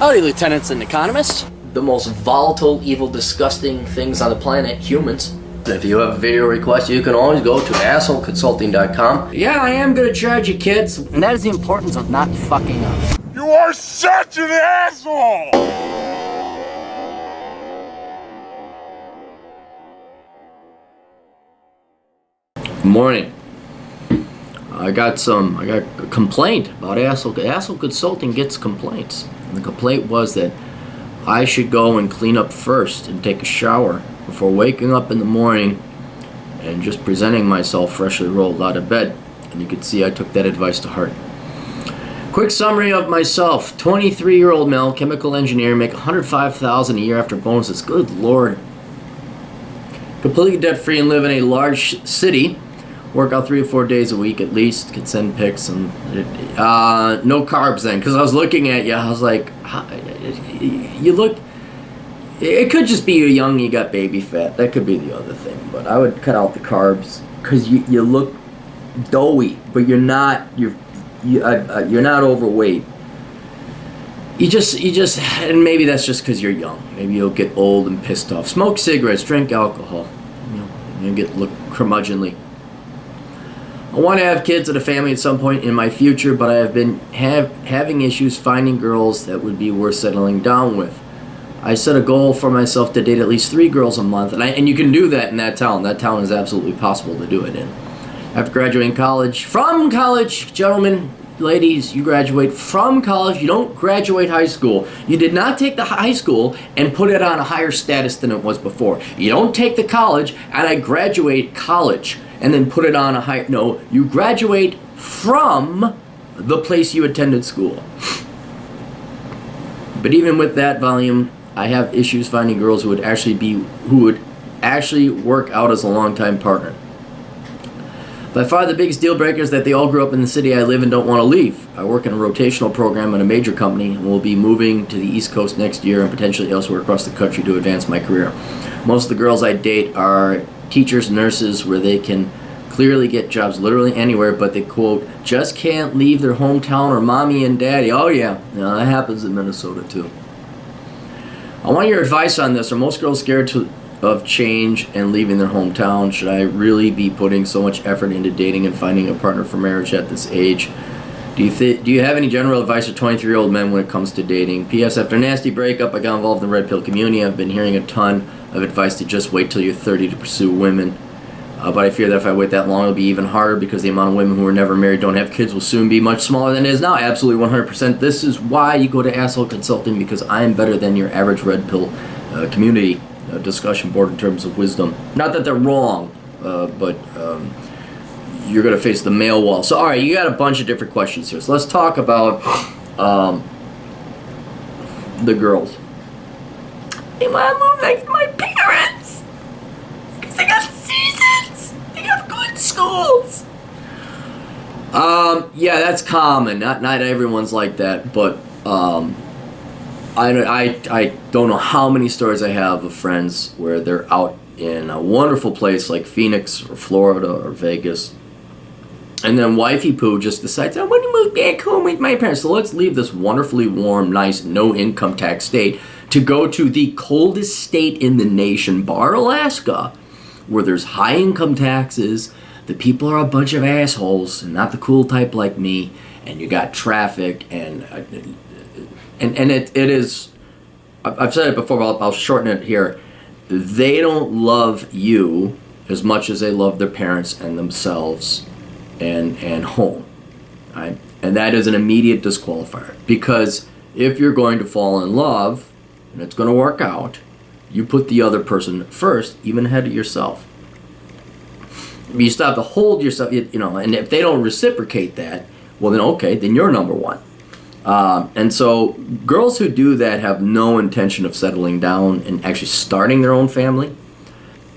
Howdy, lieutenants and economists. The most volatile, evil, disgusting things on the planet, humans. If you have a video request, you can always go to assholeconsulting.com. Yeah, I am gonna charge you, kids. And that is the importance of not fucking up. You are such an asshole! Good morning. I got a complaint about Asshole. Asshole Consulting gets complaints. And the complaint was that I should go and clean up first and take a shower before waking up in the morning and just presenting myself freshly rolled out of bed. And you can see I took that advice to heart. Quick summary of myself. 23-year-old male, chemical engineer, make $105,000 a year after bonuses. Good Lord. Completely debt-free and live in a large city. Work out 3 or 4 days a week at least. Can send pics and no carbs then. Because I was looking at you, I was like, you look. It could just be you're young, you got baby fat. That could be the other thing. But I would cut out the carbs because you look doughy, but you're not. You're not overweight. You just, and maybe that's just because you're young. Maybe you'll get old and pissed off. Smoke cigarettes, drink look curmudgeonly. I want to have kids and a family at some point in my future, but I have been having issues finding girls that would be worth settling down with. I set a goal for myself to date at least 3 girls a month, and you can do that in that town. That town is absolutely possible to do it in. After graduating from college, gentlemen, ladies, you graduate from college. You don't graduate high school. You did not take the high school and put it on a higher status than it was before. You don't take the college and I graduate college and then put it on a higher. No, you graduate from the place you attended school. But even with that volume, I have issues finding girls who would actually work out as a longtime partner. By far the biggest deal breaker is that they all grew up in the city I live and don't want to leave. I work in a rotational program in a major company and will be moving to the East Coast next year and potentially elsewhere across the country to advance my career. Most of the girls I date are teachers, nurses, where they can clearly get jobs literally anywhere, but they, quote, just can't leave their hometown or mommy and daddy. Oh yeah, that happens in Minnesota too. I want your advice on this. Are most girls scared of change and leaving their hometown? Should I really be putting so much effort into dating and finding a partner for marriage at this age? Do you have any general advice for 23-year-old men when it comes to dating? P.S. After a nasty breakup, I got involved in the red pill community. I've been hearing a ton of advice to just wait till you're 30 to pursue women. But I fear that if I wait that long, it'll be even harder because the amount of women who are never married, don't have kids, will soon be much smaller than it is now. Absolutely 100%. This is why you go to Asshole Consulting, because I am better than your average red pill community discussion board in terms of wisdom. Not that they're wrong, but you're going to face the male wall. So, all right, you got a bunch of different questions here. So let's talk about the girls. Hey, Mom, I'm like my parents. Because they got seasons. They have good schools. Yeah, that's common. Not everyone's like that, but I don't know how many stories I have of friends where they're out in a wonderful place like Phoenix or Florida or Vegas, and then wifey poo just decides, I want to move back home with my parents. So let's leave this wonderfully warm, nice, no income tax state to go to the coldest state in the nation, bar Alaska, where there's high income taxes, the people are a bunch of assholes and not the cool type like me, and you got traffic and it is, I've said it before, but I'll shorten it here. They don't love you as much as they love their parents and themselves and home. Right? And that is an immediate disqualifier. Because if you're going to fall in love, and it's going to work out, you put the other person first, even ahead of yourself. You still have to hold yourself, and if they don't reciprocate that, well then okay, then you're number one. And so girls who do that have no intention of settling down and actually starting their own family.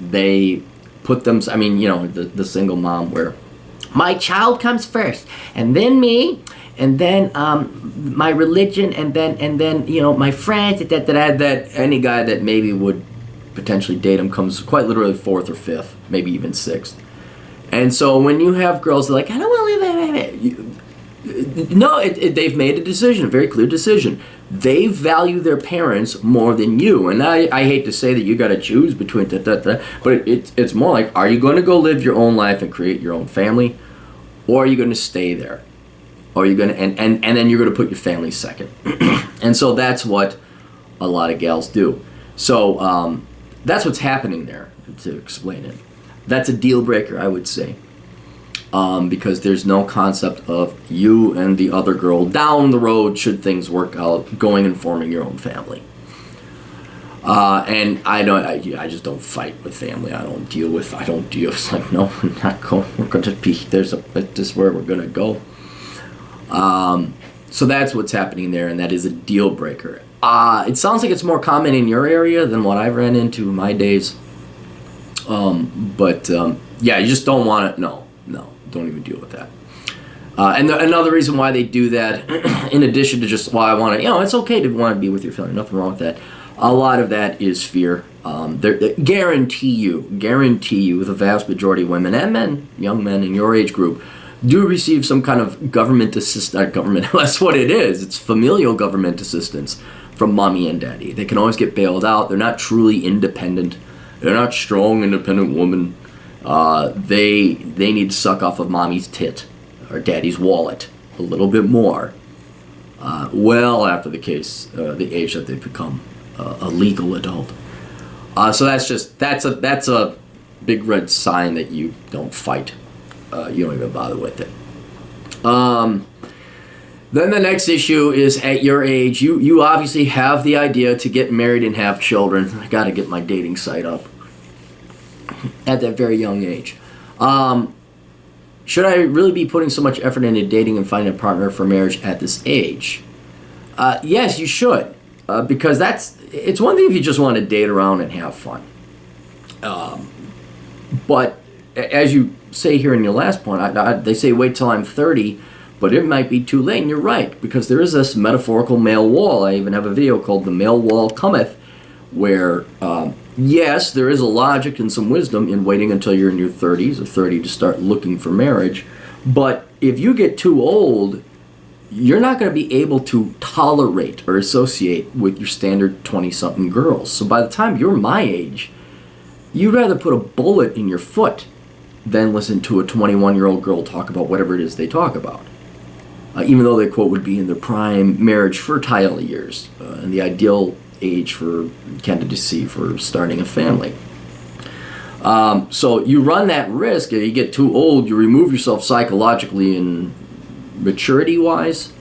They put them, the single mom where my child comes first, and then me, and then my religion, and then my friends, that any guy that maybe would potentially date him comes quite literally 4th or 5th, maybe even 6th. And so when you have girls that are like, I don't want to live, No, they've made a decision, a very clear decision. They value their parents more than you. And I hate to say that you got to choose between but it's more like, are you going to go live your own life and create your own family, or are you going to stay there? Or are you going to and then you're going to put your family second? And so that's what a lot of gals do. So that's what's happening there, to explain it. That's a deal breaker, I would say. Because there's no concept of you and the other girl down the road, should things work out, going and forming your own family. And I just don't fight with family. I don't deal. It's like, no, I'm not going. We're going to be. This is where we're going to go. So that's what's happening there, and that is a deal breaker. It sounds like it's more common in your area than what I've ran into in my days. Yeah, you just don't want it. No, don't even deal with that. And another reason why they do that, in addition to just why I want to, it's okay to want to be with your family. Nothing wrong with that. A lot of that is fear. They guarantee you, the vast majority of women and men, young men in your age group, do receive some kind of government assistance. That's what it is. It's familial government assistance from mommy and daddy. They can always get bailed out. They're not truly independent. They're not strong, independent women. They need to suck off of mommy's tit or daddy's wallet a little bit more. Well after the age that they become a legal adult. So that's a big red sign that you don't fight. You don't even bother with it. Then the next issue is, at your age, you obviously have the idea to get married and have children. I got to get my dating site up at that very young age. Should I really be putting so much effort into dating and finding a partner for marriage at this age? Yes, you should. Because it's one thing if you just want to date around and have fun. But as you say here in your last point, they say wait till I'm 30, but it might be too late. And you're right, because there is this metaphorical male wall. I even have a video called The Male Wall Cometh, where, yes, there is a logic and some wisdom in waiting until you're in your 30s or 30 to start looking for marriage. But if you get too old, you're not going to be able to tolerate or associate with your standard 20-something girls. So by the time you're my age, you'd rather put a bullet in your foot than listen to a 21-year-old girl talk about whatever it is they talk about. Even though they, quote, would be in their prime marriage fertile years and the ideal age for candidacy for starting a family. So you run that risk. If you get too old, you remove yourself psychologically and maturity-wise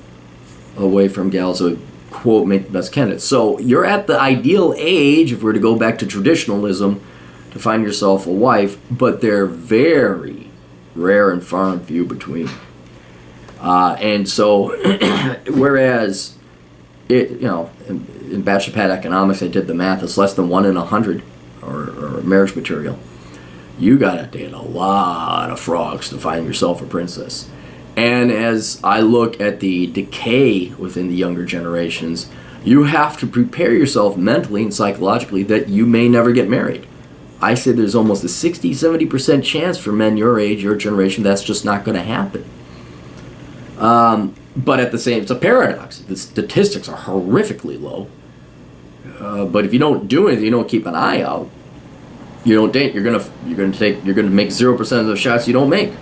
away from gals who, quote, make the best candidates. So you're at the ideal age, if we're to go back to traditionalism, to find yourself a wife, but they're very rare and far and few between. And so, whereas in bachelor pad economics, I did the math, it's less than 1 in 100 or marriage material. You gotta date a lot of frogs to find yourself a princess. And as I look at the decay within the younger generations, you have to prepare yourself mentally and psychologically that you may never get married. I say there's almost a 60-70% chance for men your age, your generation, that's just not going to happen. But at the same, it's a paradox. The statistics are horrifically low. But if you don't do anything, you don't keep an eye out, you don't date, you're gonna make 0% of the shots you don't make.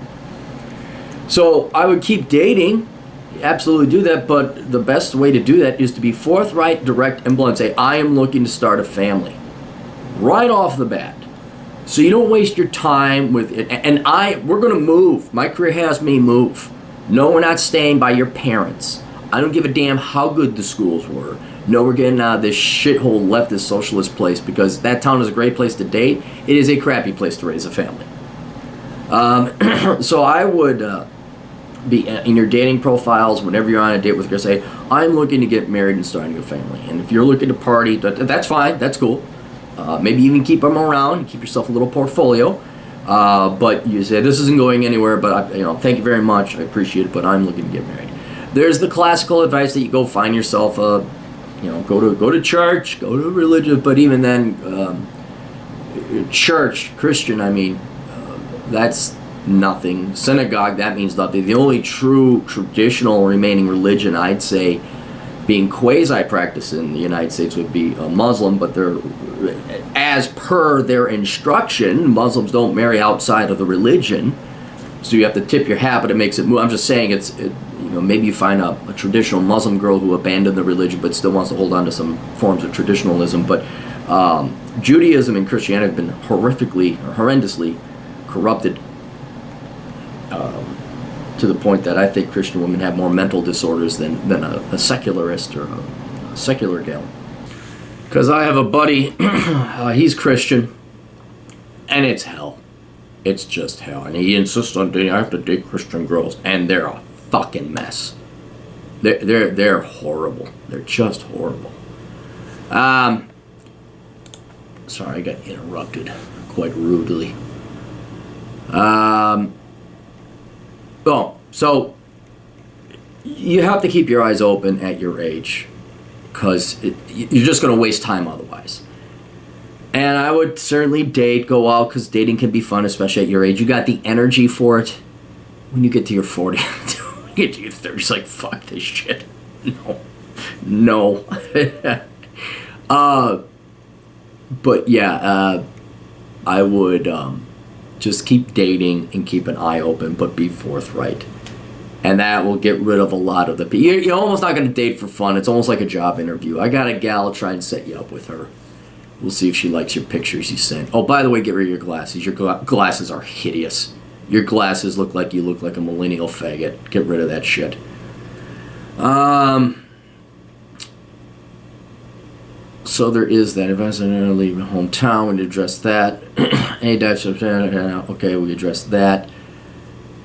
So I would keep dating, absolutely do that, but the best way to do that is to be forthright, direct, and blunt. Say, I am looking to start a family. Right off the bat. So you don't waste your time with it. And we're going to move. My career has me move. No, we're not staying by your parents. I don't give a damn how good the schools were. No, we're getting out of this shithole leftist socialist place, because that town is a great place to date. It is a crappy place to raise a family. So I would be in your dating profiles, whenever you're on a date with a girl, say, I'm looking to get married and starting a family. And if you're looking to party, that's fine. That's cool. Maybe even keep them around, keep yourself a little portfolio. But you say, this isn't going anywhere, but thank you very much, I appreciate it, but I'm looking to get married. There's the classical advice that you go find yourself go to church, go to religion, but even then, church, Christian, that's nothing. Synagogue, that means nothing. The only true traditional remaining religion, I'd say, being quasi-practiced in the United States would be a Muslim, but they're, as per their instruction, Muslims don't marry outside of the religion, so you have to tip your hat, but it makes it move. I'm just saying maybe you find a traditional Muslim girl who abandoned the religion but still wants to hold on to some forms of traditionalism, but Judaism and Christianity have been horrendously corrupted to the point that I think Christian women have more mental disorders than a secularist or a secular gal. Because I have a buddy, he's Christian, and it's hell. It's just hell. And he insists on dating, I have to date Christian girls, and they're a fucking mess. They're horrible. They're just horrible. Sorry, I got interrupted quite rudely. So you have to keep your eyes open at your age, because you're just going to waste time otherwise. And I would certainly go out, because dating can be fun, especially at your age. You got the energy for it. When you get to your 40s, when you get to your 30s, it's like, fuck this shit. No. But yeah, I would just keep dating and keep an eye open, but be forthright. And that will get rid of a lot of the people. You're almost not going to date for fun. It's almost like a job interview. I got a gal, try and set you up with her. We'll see if she likes your pictures you sent. Oh, by the way, get rid of your glasses. Your glasses are hideous. Your glasses look like you look like a millennial faggot. Get rid of that shit. So there is that. If I said to leave my hometown, we'd address that. Okay, we address that.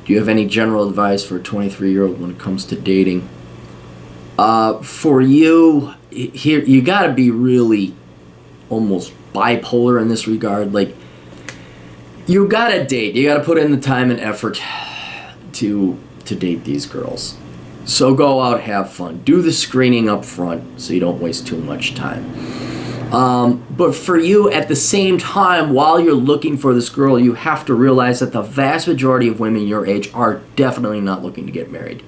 Do you have any general advice for a 23-year-old when it comes to dating? For you, here, you got to be really almost bipolar in this regard. Like, you got to date. You got to put in the time and effort to date these girls. So go out, have fun. Do the screening up front so you don't waste too much time. But for you, at the same time, while you're looking for this girl, you have to realize that the vast majority of women your age are definitely not looking to get married.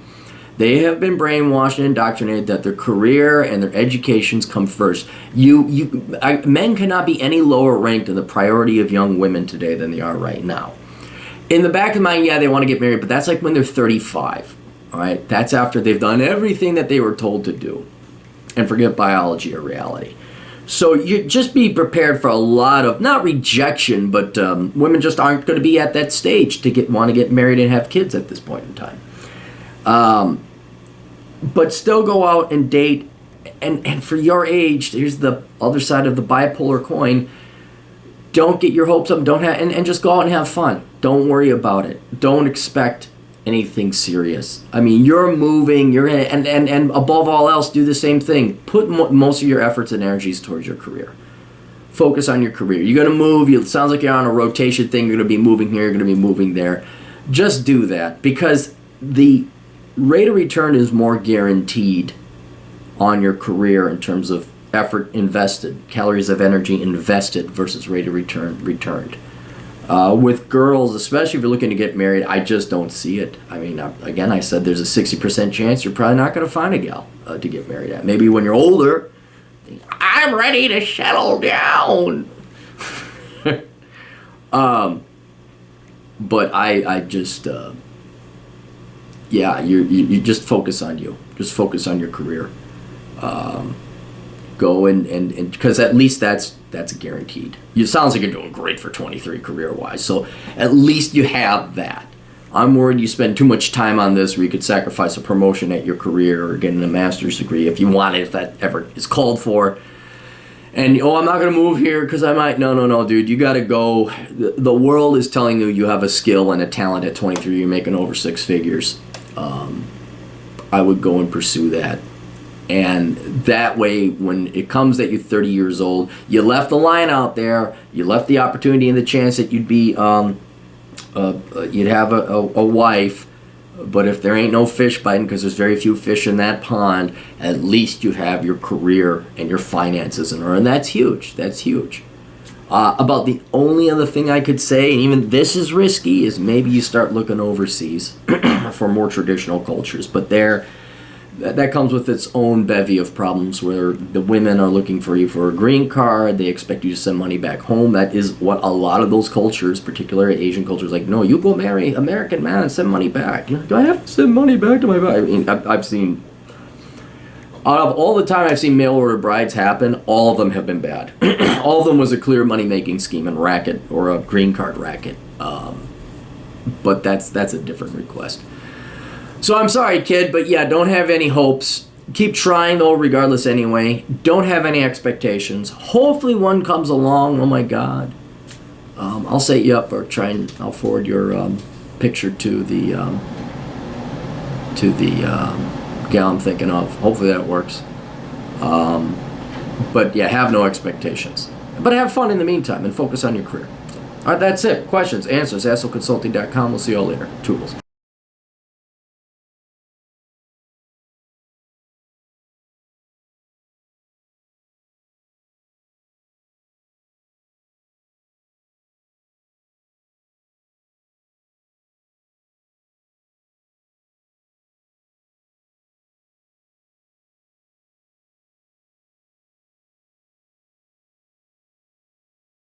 They have been brainwashed and indoctrinated that their career and their educations come first. Men cannot be any lower ranked in the priority of young women today than they are right now. In the back of the mind, yeah, they want to get married, but that's like when they're 35. All right, that's after they've done everything that they were told to do, and forget biology or reality. So you just be prepared for a lot of, not rejection, but women just aren't going to be at that stage to want to get married and have kids at this point in time. But still go out and date, and for your age, here's the other side of the bipolar coin. Don't get your hopes up. And just go out and have fun. Don't worry about it. Don't expect anything serious. I mean, you're moving, you're gonna, and above all else, do the same thing. Put most of your efforts and energies towards your career. Focus on your career. You're gonna move. It sounds like you're on a rotation thing. You're gonna be moving here. You're gonna be moving there. Just do that, because the rate of return is more guaranteed on your career in terms of effort invested, calories of energy invested versus rate of return returned. With girls, especially if you're looking to get married, I just don't see it. I mean, again, I said there's a 60% chance you're probably not going to find a gal to get married at. Maybe when you're older, I'm ready to settle down. But I just, you just focus on you. Just focus on your career. Go and because at least that's guaranteed. It sounds like you're doing great for 23 career-wise, so at least you have that. I'm worried you spend too much time on this where you could sacrifice a promotion at your career or getting a master's degree if you want it, if that ever is called for. And, I'm not going to move here because I might. No, dude, you got to go. The world is telling you you have a skill and a talent at 23. You're making over six figures. I would go and pursue that. And that way, when it comes that you're 30 years old, you left the line out there, you left the opportunity and the chance that you'd be, you'd have a wife, but if there ain't no fish biting, because there's very few fish in that pond, at least you have your career and your finances in order, and that's huge. That's huge. About the only other thing I could say, and even this is risky, is maybe you start looking overseas for more traditional cultures. But that comes with its own bevy of problems where the women are looking for you for a green card. They expect you to send money back home. That is what a lot of those cultures, particularly Asian cultures, like, no, you go marry American man and send money back. You know, do I have to send money back to my bride? I mean, I've seen, out of all the time I've seen mail order brides happen, all of them have been bad. All of them was a clear money-making scheme and racket, or a green card racket. But that's a different request. So I'm sorry, kid, but yeah, don't have any hopes. Keep trying, though, regardless anyway. Don't have any expectations. Hopefully one comes along. Oh, my God. I'll set you up, or I'll forward your picture to the gal I'm thinking of. Hopefully that works. But yeah, have no expectations. But have fun in the meantime and focus on your career. All right, that's it. Questions, answers, ASOConsulting.com. We'll see you all later. Toodles.